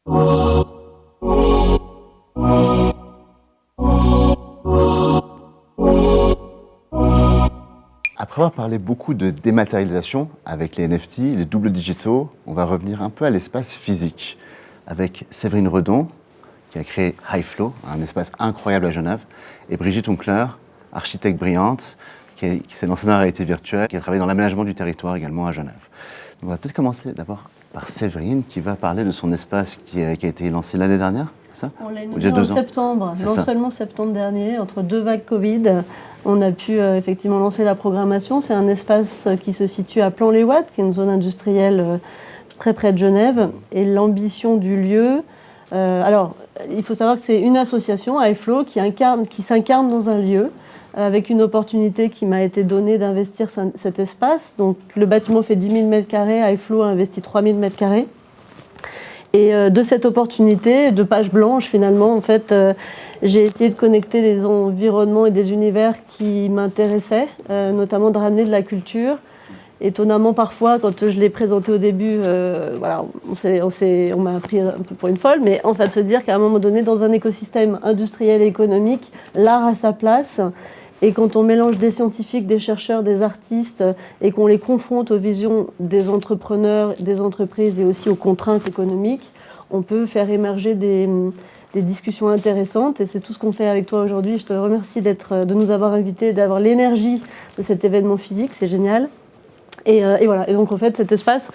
Après avoir parlé beaucoup de dématérialisation avec les NFT, les doubles digitaux, on va revenir un peu à l'espace physique avec Séverine Redon, qui a créé HighFlow, un espace incroyable à Genève, et Brigitte Onkler, architecte brillante, qui s'est lancée dans la réalité virtuelle, qui a travaillé dans l'aménagement du territoire également à Genève. Donc on va peut-être commencer d'abord par Séverine, qui va parler de son espace qui a été lancé l'année dernière, c'est ça? On l'a inauguré en septembre, seulement septembre dernier, entre deux vagues Covid. On a pu effectivement lancer la programmation. C'est un espace qui se situe à Plan-les-Ouates, qui est une zone industrielle très près de Genève. Et l'ambition du lieu... alors, il faut savoir que c'est une association, HighFlow, qui s'incarne dans un lieu, avec une opportunité qui m'a été donnée d'investir cet espace. Donc, le bâtiment fait 10 000 m², HighFlow a investi 3 000 m². Et de cette opportunité, de page blanche finalement, en fait, j'ai essayé de connecter des environnements et des univers qui m'intéressaient, notamment de ramener de la culture. Étonnamment, parfois, quand je l'ai présenté au début, voilà, on m'a pris un peu pour une folle, mais en fait, se dire qu'à un moment donné, dans un écosystème industriel et économique, l'art a sa place. Et quand on mélange des scientifiques, des chercheurs, des artistes, et qu'on les confronte aux visions des entrepreneurs, des entreprises et aussi aux contraintes économiques, on peut faire émerger des discussions intéressantes. Et c'est tout ce qu'on fait avec toi aujourd'hui. Je te remercie de nous avoir invités, d'avoir l'énergie de cet événement physique. C'est génial. Et voilà. Et donc, en fait, cet espace...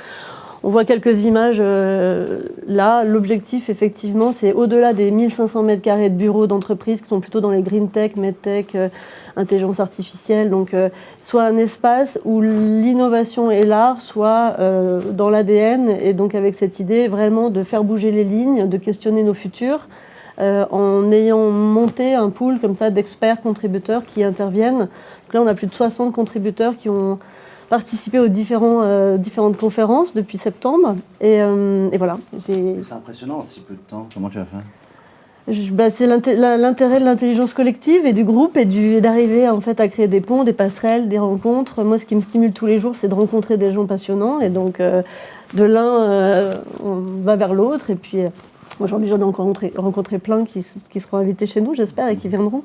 On voit quelques images là. L'objectif, effectivement, c'est au-delà des 1500 m² de bureaux d'entreprise qui sont plutôt dans les green tech, medtech, intelligence artificielle. Donc, soit un espace où l'innovation et l'art soient dans l'ADN. Et donc, avec cette idée vraiment de faire bouger les lignes, de questionner nos futurs, en ayant monté un pool comme ça d'experts contributeurs qui interviennent. Donc là, on a plus de 60 contributeurs qui ont participé aux différentes conférences depuis septembre. Et voilà. C'est impressionnant en si peu de temps. Comment tu as fait? C'est l'intérêt de l'intelligence collective et du groupe et d'arriver en fait à créer des ponts, des passerelles, des rencontres. Moi, ce qui me stimule tous les jours, c'est de rencontrer des gens passionnants. Et donc, de l'un, on va vers l'autre. Et puis, aujourd'hui, j'en ai encore rencontré plein qui seront invités chez nous, j'espère, et qui viendront.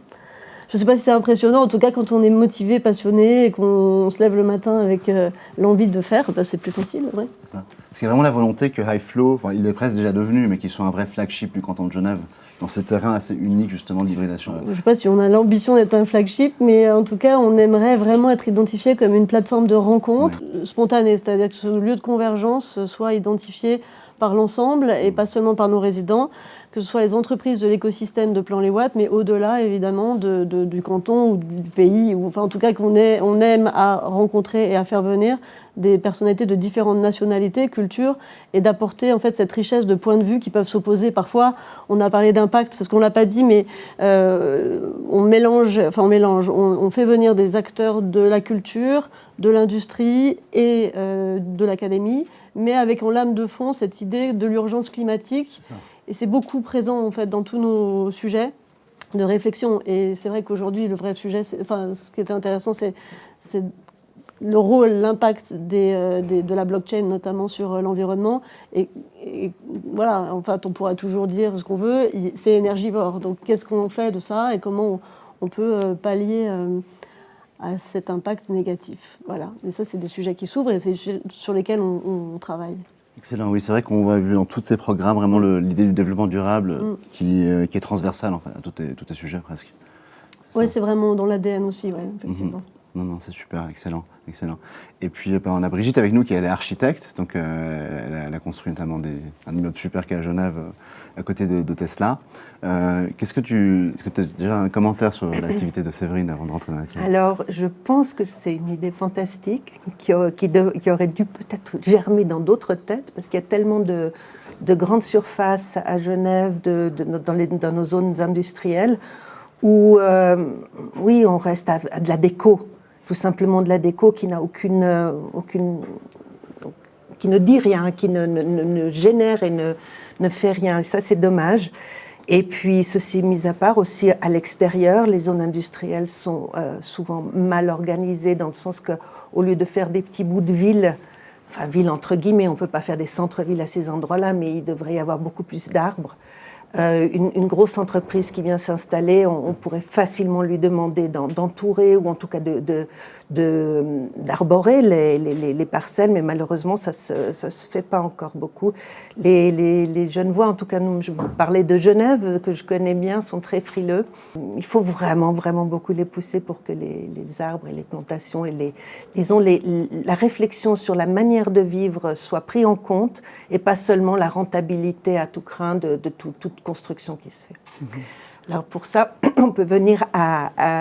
Je ne sais pas si c'est impressionnant, en tout cas quand on est motivé, passionné et qu'on se lève le matin avec l'envie de faire, c'est plus facile, ouais. C'est ça. Parce qu'il y a vraiment la volonté que HighFlow, il est presque déjà devenu, mais qu'il soit un vrai flagship du canton de Genève, dans ce terrain assez unique justement de l'hybridation. Je ne sais pas si on a l'ambition d'être un flagship, mais en tout cas on aimerait vraiment être identifié comme une plateforme de rencontre spontanée, c'est-à-dire que ce lieu de convergence soit identifié par l'ensemble et pas seulement par nos résidents, que ce soit les entreprises de l'écosystème de Plan-les-Ouates, mais au-delà évidemment du canton ou du pays, ou enfin en tout cas on aime à rencontrer et à faire venir des personnalités de différentes nationalités, cultures, et d'apporter en fait cette richesse de points de vue qui peuvent s'opposer. Parfois, on a parlé d'impact, parce qu'on l'a pas dit, mais on fait venir des acteurs de la culture, de l'industrie et de l'académie, mais avec en lame de fond cette idée de l'urgence climatique. Et c'est beaucoup présent en fait dans tous nos sujets de réflexion. Et c'est vrai qu'aujourd'hui, le vrai sujet, ce qui est intéressant, c'est le rôle, l'impact de la blockchain, notamment sur l'environnement. Et voilà, en fait, on pourra toujours dire ce qu'on veut, c'est énergivore. Donc, qu'est-ce qu'on fait de ça et comment on peut pallier à cet impact négatif. Voilà. Et ça, c'est des sujets qui s'ouvrent et c'est sur lesquels on travaille. Excellent, oui, c'est vrai qu'on voit dans tous ces programmes vraiment l'idée du développement durable qui est transversale en fait, à tous tes sujets presque. Oui, c'est vraiment dans l'ADN aussi, ouais, effectivement. Non, c'est super, excellent. Et puis on a Brigitte avec nous qui est architecte, donc elle a construit notamment un immeuble super qui est à Genève, à côté de Tesla. Est-ce que tu as déjà un commentaire sur l'activité de Séverine avant de rentrer dans l'activité? Alors, je pense que c'est une idée fantastique qui aurait dû peut-être germer dans d'autres têtes, parce qu'il y a tellement de grandes surfaces à Genève, dans nos zones industrielles, où, oui, on reste à de la déco, tout simplement de la déco qui n'a qui ne dit rien, qui ne génère et ne fait rien. Et ça, c'est dommage. Et puis, ceci mis à part, aussi à l'extérieur, les zones industrielles sont souvent mal organisées, dans le sens qu'au lieu de faire des petits bouts de ville enfin ville entre guillemets, on ne peut pas faire des centres-villes à ces endroits-là, mais il devrait y avoir beaucoup plus d'arbres. Une grosse entreprise qui vient s'installer, on pourrait facilement lui demander d'entourer ou en tout cas d'arborer les parcelles, mais malheureusement ça se fait pas encore beaucoup. Les Genevois, en tout cas je vous parlais de Genève, que je connais bien, sont très frileux. Il faut vraiment beaucoup les pousser pour que les arbres et les plantations et la réflexion sur la manière de vivre soit pris en compte et pas seulement la rentabilité à tout crin de toute construction qui se fait. Alors pour ça, on peut venir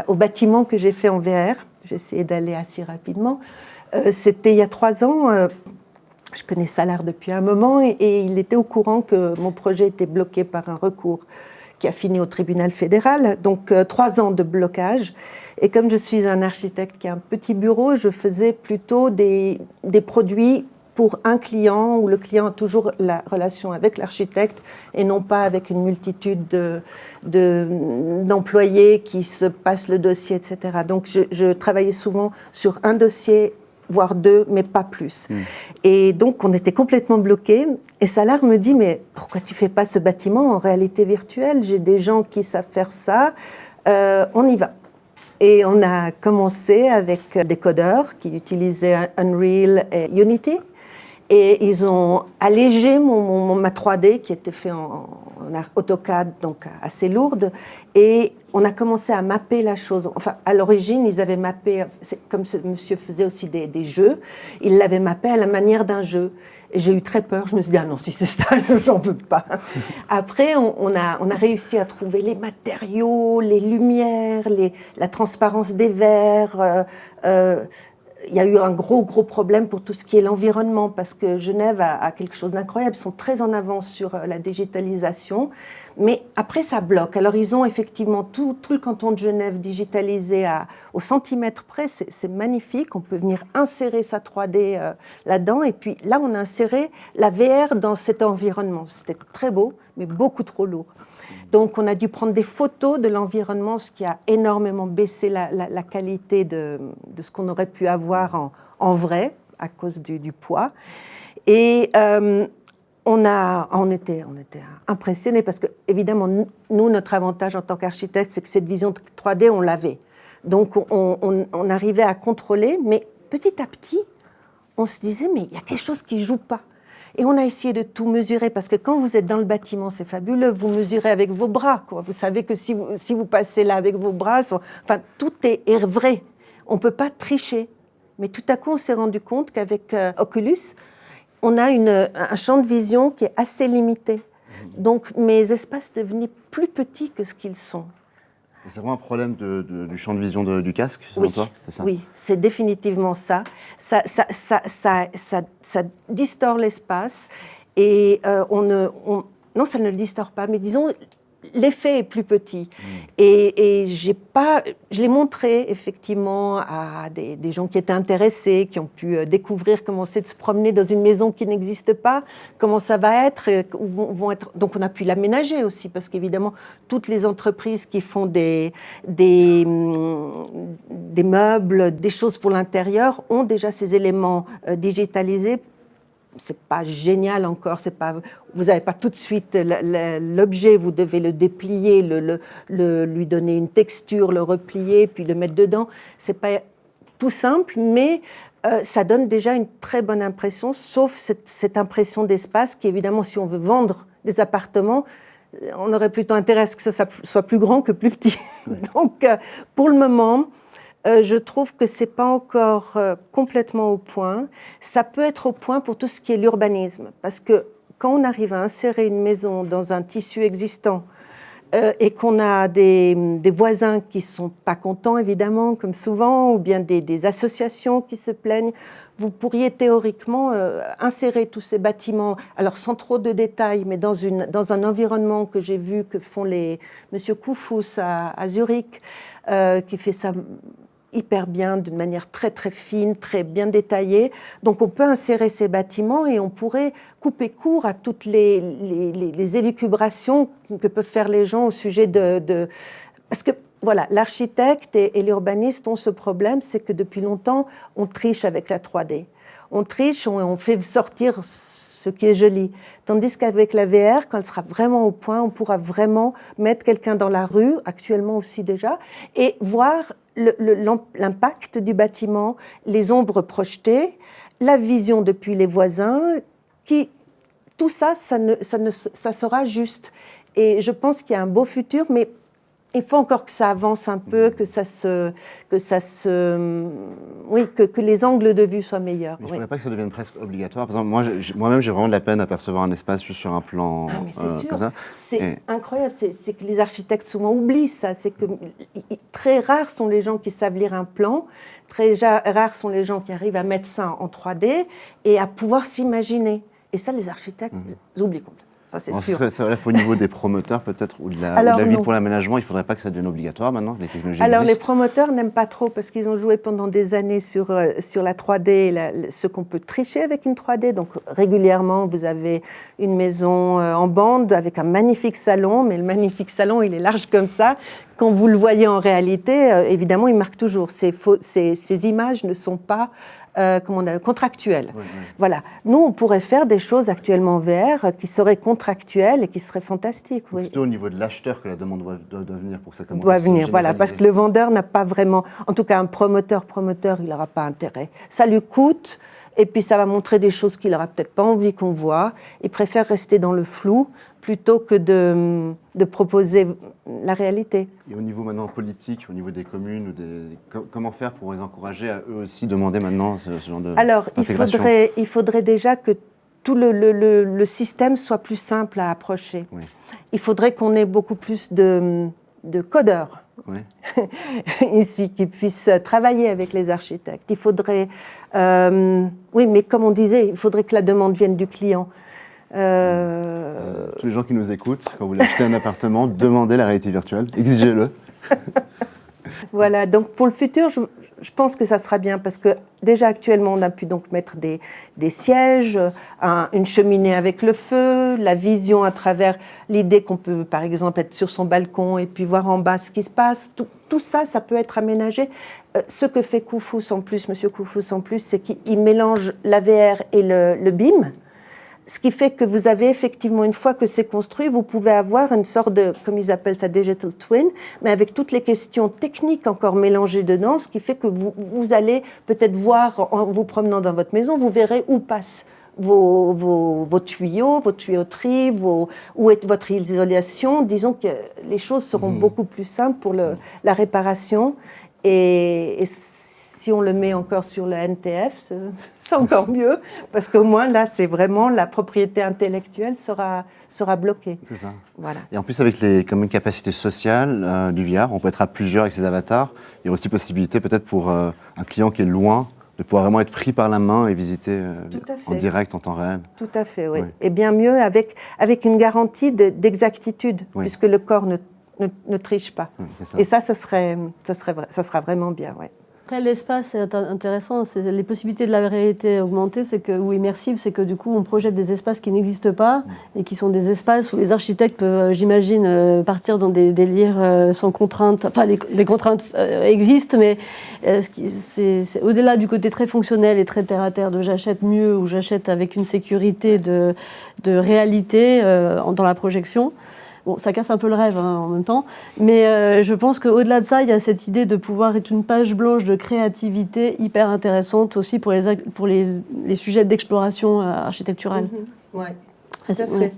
au bâtiment que j'ai fait en VR. J'ai essayé d'aller assez rapidement. C'était il y a 3 ans. Je connais Salard depuis un moment et il était au courant que mon projet était bloqué par un recours qui a fini au tribunal fédéral. Donc 3 ans de blocage. Et comme je suis un architecte qui a un petit bureau, je faisais plutôt des produits pour un client où le client a toujours la relation avec l'architecte et non pas avec une multitude d'employés qui se passent le dossier, etc. Donc je travaillais souvent sur un dossier, voire 2, mais pas plus. Et donc on était complètement bloqués. Et Salard me dit, mais pourquoi tu fais pas ce bâtiment en réalité virtuelle? J'ai des gens qui savent faire ça, on y va. Et on a commencé avec des codeurs qui utilisaient Unreal et Unity. Et ils ont allégé ma 3D qui était fait en AutoCAD, donc assez lourde. Et on a commencé à mapper la chose. Enfin, à l'origine, ils avaient mappé, comme ce monsieur faisait aussi des jeux, ils l'avaient mappé à la manière d'un jeu. Et j'ai eu très peur. Je me suis dit, ah non, si c'est ça, j'en veux pas. Après, on a réussi à trouver les matériaux, les lumières, la transparence des verres. Il y a eu un gros problème pour tout ce qui est l'environnement parce que Genève a quelque chose d'incroyable. Ils sont très en avance sur la digitalisation, mais après ça bloque. Alors ils ont effectivement tout le canton de Genève digitalisé au centimètre près. C'est magnifique. On peut venir insérer sa 3D là-dedans. Et puis là, on a inséré la VR dans cet environnement. C'était très beau, mais beaucoup trop lourd. Donc, on a dû prendre des photos de l'environnement, ce qui a énormément baissé la qualité de ce qu'on aurait pu avoir en vrai, à cause du poids. Et on était impressionnés parce que, évidemment, nous, notre avantage en tant qu'architecte, c'est que cette vision 3D, on l'avait. Donc, on arrivait à contrôler, mais petit à petit, on se disait, mais il y a quelque chose qui ne joue pas. Et on a essayé de tout mesurer, parce que quand vous êtes dans le bâtiment, c'est fabuleux, vous mesurez avec vos bras, quoi. Vous savez que si vous passez là avec vos bras, enfin, tout est vrai. On ne peut pas tricher. Mais tout à coup, on s'est rendu compte qu'avec Oculus, on a un champ de vision qui est assez limité. Donc, mes espaces devenaient plus petits que ce qu'ils sont. C'est vraiment un problème du champ de vision du casque, selon toi, c'est ça? Oui, c'est définitivement ça. Ça distord l'espace et non, ça ne le distord pas, mais disons, l'effet est plus petit. Et je l'ai montré effectivement à des gens qui étaient intéressés, qui ont pu découvrir comment c'est de se promener dans une maison qui n'existe pas, comment ça va être, où vont être. Donc on a pu l'aménager aussi, parce qu'évidemment toutes les entreprises qui font des meubles, des choses pour l'intérieur ont déjà ces éléments digitalisés. C'est pas génial encore, vous n'avez pas tout de suite l'objet, vous devez le déplier, lui donner une texture, le replier, puis le mettre dedans. C'est pas tout simple, mais ça donne déjà une très bonne impression, sauf cette impression d'espace qui, évidemment, si on veut vendre des appartements, on aurait plutôt intérêt à ce que ça soit plus grand que plus petit. Donc, pour le moment, je trouve que ce n'est pas encore complètement au point. Ça peut être au point pour tout ce qui est l'urbanisme, parce que quand on arrive à insérer une maison dans un tissu existant et qu'on a des voisins qui ne sont pas contents, évidemment, comme souvent, ou bien des associations qui se plaignent, vous pourriez théoriquement insérer tous ces bâtiments, alors sans trop de détails, mais dans un environnement que j'ai vu que font Monsieur Koufous à Zurich, qui fait ça hyper bien, de manière très très fine, très bien détaillée. Donc on peut insérer ces bâtiments et on pourrait couper court à toutes les élucubrations que peuvent faire les gens au sujet de... Parce que voilà, l'architecte et l'urbaniste ont ce problème, c'est que depuis longtemps, on triche avec la 3D. on triche, on fait sortir ce qui est joli. Tandis qu'avec la VR, quand elle sera vraiment au point, on pourra vraiment mettre quelqu'un dans la rue, actuellement aussi déjà, et voir l'impact du bâtiment, les ombres projetées, la vision depuis les voisins, tout ça, ça sera juste. Et je pense qu'il y a un beau futur, mais il faut encore que ça avance un peu, que les angles de vue soient meilleurs. Mais il ne faudrait pas que ça devienne presque obligatoire. Par exemple, moi-même, j'ai vraiment de la peine à percevoir un espace juste sur un plan mais c'est sûr. comme ça. C'est incroyable. C'est que les architectes souvent oublient ça. C'est que très rares sont les gens qui savent lire un plan. Très rares sont les gens qui arrivent à mettre ça en 3D et à pouvoir s'imaginer. Et ça, les architectes oublient complètement. Ça, c'est sûr. Ça relève au niveau des promoteurs, peut-être, ou de la ville pour l'aménagement. Il ne faudrait pas que ça devienne obligatoire maintenant, les technologies Alors, existent. les promoteurs n'aiment pas trop parce qu'ils ont joué pendant des années sur la 3D, ce qu'on peut tricher avec une 3D. Donc, régulièrement, vous avez une maison en bande avec un magnifique salon, mais le magnifique salon, il est large comme ça. Quand vous le voyez en réalité, évidemment, il marque toujours. Ces images ne sont pas contractuelles. Oui. Voilà. Nous, on pourrait faire des choses actuellement en VR qui seraient contractuelles et qui seraient fantastiques. Oui. C'est plutôt au niveau de l'acheteur que la demande doit venir pour que ça commence. Doit venir, voilà, parce que le vendeur n'a pas vraiment... En tout cas, un promoteur, il n'aura pas intérêt. Ça lui coûte, et puis ça va montrer des choses qu'il n'aura peut-être pas envie qu'on voit. Il préfère rester dans le flou plutôt que de proposer la réalité. Et au niveau maintenant politique, au niveau des communes, comment faire pour les encourager à eux aussi demander maintenant ce genre de Alors, il faudrait déjà que tout le système soit plus simple à approcher. Oui. Il faudrait qu'on ait beaucoup plus de codeurs ici, qui puissent travailler avec les architectes. Il faudrait, oui, mais comme on disait, il faudrait que la demande vienne du client. Tous les gens qui nous écoutent, quand vous voulez acheter un appartement, demandez la réalité virtuelle, exigez-le. Voilà, donc pour le futur, je pense que ça sera bien parce que déjà actuellement, on a pu donc mettre des sièges, une cheminée avec le feu, la vision à travers l'idée qu'on peut par exemple être sur son balcon et puis voir en bas ce qui se passe. Tout ça, ça peut être aménagé. Ce que fait Koufous en plus, Monsieur Koufous en plus, c'est qu'il mélange la VR et le BIM. Ce qui fait que vous avez effectivement, une fois que c'est construit, vous pouvez avoir une sorte de, comme ils appellent ça, digital twin, mais avec toutes les questions techniques encore mélangées dedans, ce qui fait que vous allez peut-être voir, en vous promenant dans votre maison, vous verrez où passent vos tuyaux, vos tuyauteries, où est votre isolation. Disons que les choses seront beaucoup plus simples pour la réparation. Et si on le met encore sur le NTF, c'est encore mieux, parce qu'au moins, là, c'est vraiment la propriété intellectuelle sera bloquée. C'est ça. Voilà. Et en plus, avec les capacités sociales du VR, on peut être à plusieurs avec ses avatars. Il y a aussi possibilité, peut-être, pour un client qui est loin, de pouvoir vraiment être pris par la main et visiter en direct, en temps réel. Tout à fait, oui. Et bien mieux, avec une garantie d'exactitude, puisque le corps ne triche pas. Oui, c'est ça. Et ça sera vraiment bien, oui. Après, l'espace est intéressant, c'est les possibilités de la réalité augmentée, ou immersive, c'est que du coup, on projette des espaces qui n'existent pas et qui sont des espaces où les architectes peuvent, j'imagine, partir dans des délires sans contraintes. Enfin, les contraintes existent, mais c'est au-delà du côté très fonctionnel et très terre-à-terre de j'achète mieux ou j'achète avec une sécurité de réalité dans la projection. Bon, ça casse un peu le rêve en même temps, mais je pense qu'au-delà de ça, il y a cette idée de pouvoir être une page blanche de créativité hyper intéressante aussi pour les sujets d'exploration architecturale. Oui, tout à fait.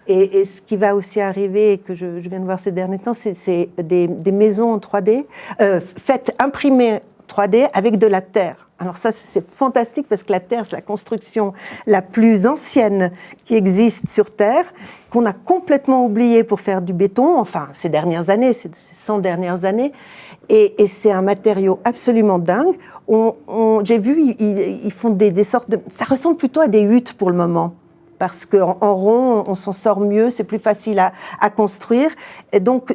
Et ce qui va aussi arriver, et que je viens de voir ces derniers temps, c'est des maisons en 3D, imprimées 3D avec de la terre. Alors ça, c'est fantastique parce que la Terre, c'est la construction la plus ancienne qui existe sur Terre, qu'on a complètement oubliée pour faire du béton, enfin, ces dernières années, ces 100 dernières années, et c'est un matériau absolument dingue. J'ai vu, ils font des sortes de... Ça ressemble plutôt à des huttes pour le moment, parce qu'en rond, on s'en sort mieux, c'est plus facile à construire. Et donc,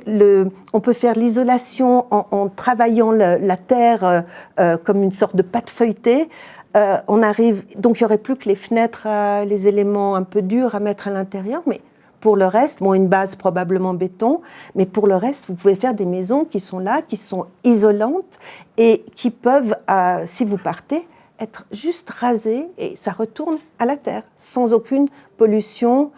on peut faire l'isolation en travaillant la terre comme une sorte de pâte feuilletée. On arrive, donc, il n'y aurait plus que les fenêtres, les éléments un peu durs à mettre à l'intérieur, mais pour le reste, une base probablement béton, mais pour le reste, vous pouvez faire des maisons qui sont là, qui sont isolantes et qui peuvent, si vous partez, être juste rasé et ça retourne à la terre, sans aucune pollution.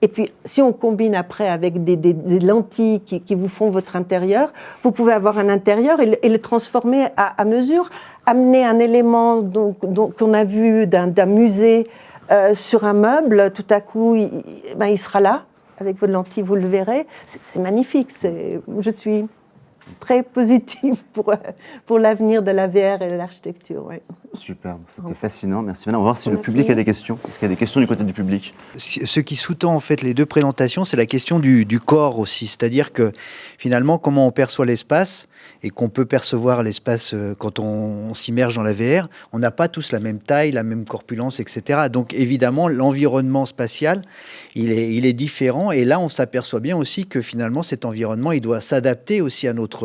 Et puis, si on combine après avec des lentilles qui vous font votre intérieur, vous pouvez avoir un intérieur et le transformer à mesure, amener un élément qu'on a vu d'un musée sur un meuble, tout à coup, il sera là, avec vos lentilles, vous le verrez. C'est magnifique, je suis très positive pour l'avenir de la VR et de l'architecture. Ouais. Super, c'était fascinant, merci. Maintenant, on va voir si le public a des questions. Est-ce qu'il y a des questions du côté du public? Ce qui sous-tend en fait les deux présentations, c'est la question du corps aussi, c'est-à-dire que finalement comment on perçoit l'espace et qu'on peut percevoir l'espace quand on s'immerge dans la VR, on n'a pas tous la même taille, la même corpulence, etc. Donc évidemment l'environnement spatial, il est différent et là on s'aperçoit bien aussi que finalement cet environnement il doit s'adapter aussi à notre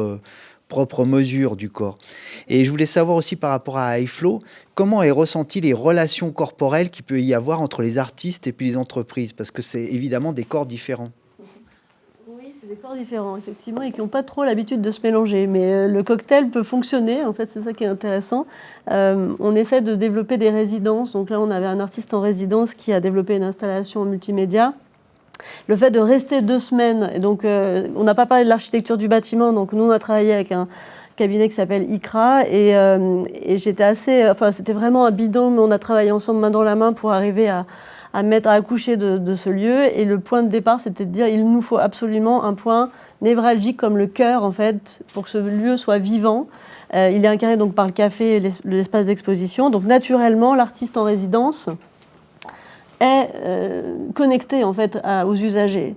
propre mesure du corps. Et je voulais savoir aussi par rapport à iFlow, comment est ressenti les relations corporelles qu'il peut y avoir entre les artistes et puis les entreprises, parce que c'est évidemment des corps différents. Oui, c'est des corps différents, effectivement, et qui n'ont pas trop l'habitude de se mélanger. Mais le cocktail peut fonctionner, en fait, c'est ça qui est intéressant. On essaie de développer des résidences. Donc là, on avait un artiste en résidence qui a développé une installation en multimédia. Le fait de rester 2 semaines, et donc on n'a pas parlé de l'architecture du bâtiment, donc nous on a travaillé avec un cabinet qui s'appelle ICRA et c'était vraiment un binôme, on a travaillé ensemble main dans la main pour arriver à accoucher de ce lieu et le point de départ c'était de dire il nous faut absolument un point névralgique comme le cœur en fait pour que ce lieu soit vivant. Il est incarné donc par le café et l'espace d'exposition, donc naturellement l'artiste en résidence est connecté en fait aux usagers.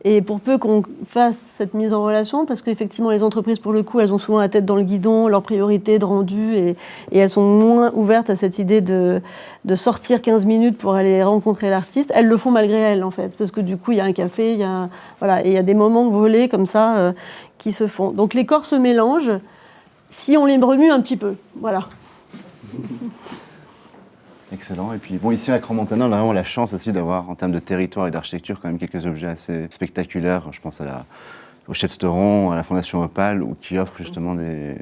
Et pour peu qu'on fasse cette mise en relation, parce qu'effectivement les entreprises pour le coup elles ont souvent la tête dans le guidon, leur priorité de rendu et elles sont moins ouvertes à cette idée de sortir 15 minutes pour aller rencontrer l'artiste, elles le font malgré elles en fait, parce que du coup il y a un café, il y a des moments volés comme ça qui se font. Donc les corps se mélangent si on les remue un petit peu, voilà. Excellent. Et puis, bon, ici à Crans-Montana, on a vraiment la chance aussi d'avoir, en termes de territoire et d'architecture, quand même quelques objets assez spectaculaires. Je pense au Chetsteron, à la Fondation Opale, qui offrent justement des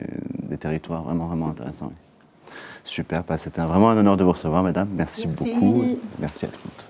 territoires vraiment, vraiment intéressants. Super. C'était vraiment un honneur de vous recevoir, mesdames. Merci beaucoup. Merci à toutes.